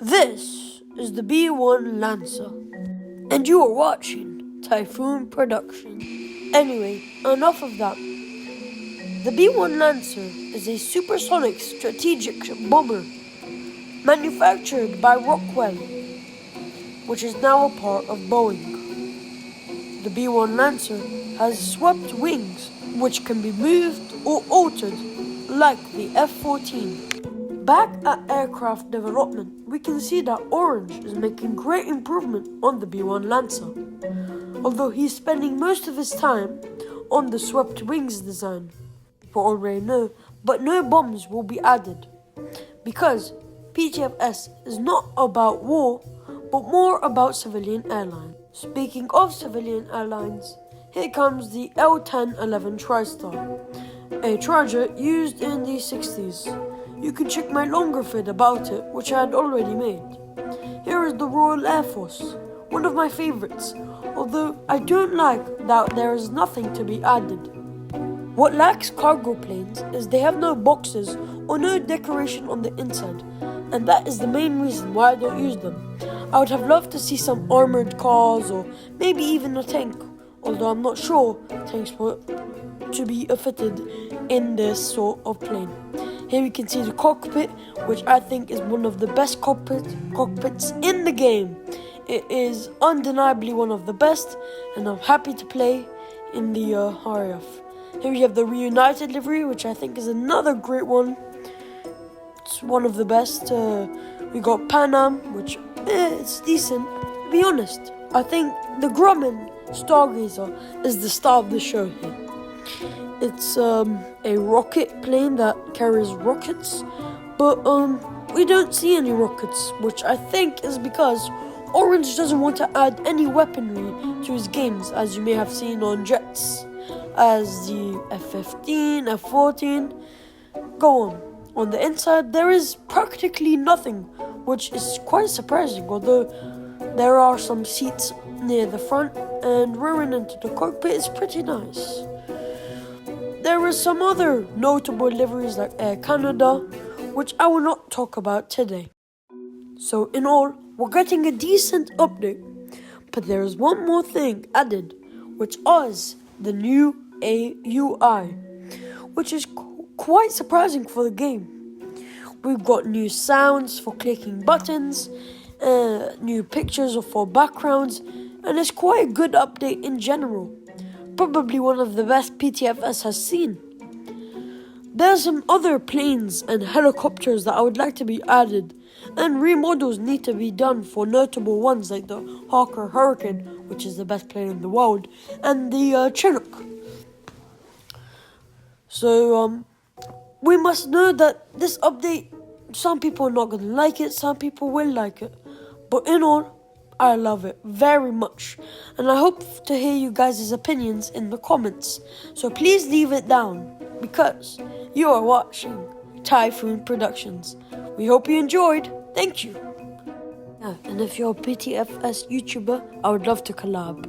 This is the B-1 Lancer, and you are watching Typhoon Production. Anyway, enough of that. The B-1 Lancer is a supersonic strategic bomber manufactured by Rockwell, which is now a part of Boeing. The B-1 Lancer has swept wings, which can be moved or altered like the F-14. Back at aircraft development, we can see that Orange is making great improvement on the B-1 Lancer, although he's spending most of his time on the swept wings design. People already know, but no bombs will be added, because PTFS is not about war, but more about civilian airlines. Speaking of civilian airlines, here comes the L-1011 Tristar, a trager used in the 60s. You can check my longer vid about it, which I had already made. Here is the Royal Air Force, one of my favorites, although I don't like that there is nothing to be added. What lacks cargo planes is they have no boxes or no decoration on the inside, and that is the main reason why I don't use them. I would have loved to see some armored cars or maybe even a tank, although I'm not sure tanks were to be fitted in this sort of plane. Here we can see the cockpit, which I think is one of the best cockpits in the game. It is undeniably one of the best, and I'm happy to play in the RAF. Here we have the Reunited livery, which I think is another great one. It's one of the best. We got Pan Am, which it's decent. To be honest, I think the Grumman Stargazer is the star of the show here. It's a rocket plane that carries rockets, but we don't see any rockets, which I think is because Orange doesn't want to add any weaponry to his games, as you may have seen on jets, as the F-15, F-14. Go on. On the inside, there is practically nothing, which is quite surprising, although there are some seats near the front, and rearing into the cockpit is pretty nice. There are some other notable liveries like Air Canada, which I will not talk about today. So in all, we're getting a decent update, but there is one more thing added, which is the new UI, which is quite surprising for the game. We've got new sounds for clicking buttons, new pictures for backgrounds, and it's quite a good update in general. Probably one of the best PTFS has seen. There are some other planes and helicopters that I would like to be added, and remodels need to be done for notable ones like the Hawker Hurricane, which is the best plane in the world, and the Chinook. So we must know that this update, some people are not going to like it, some people will like it, but in all, I love it very much, and I hope to hear you guys' opinions in the comments. So please leave it down, because you are watching Typhoon Productions. We hope you enjoyed. Thank you. And if you're a PTFS YouTuber, I would love to collab.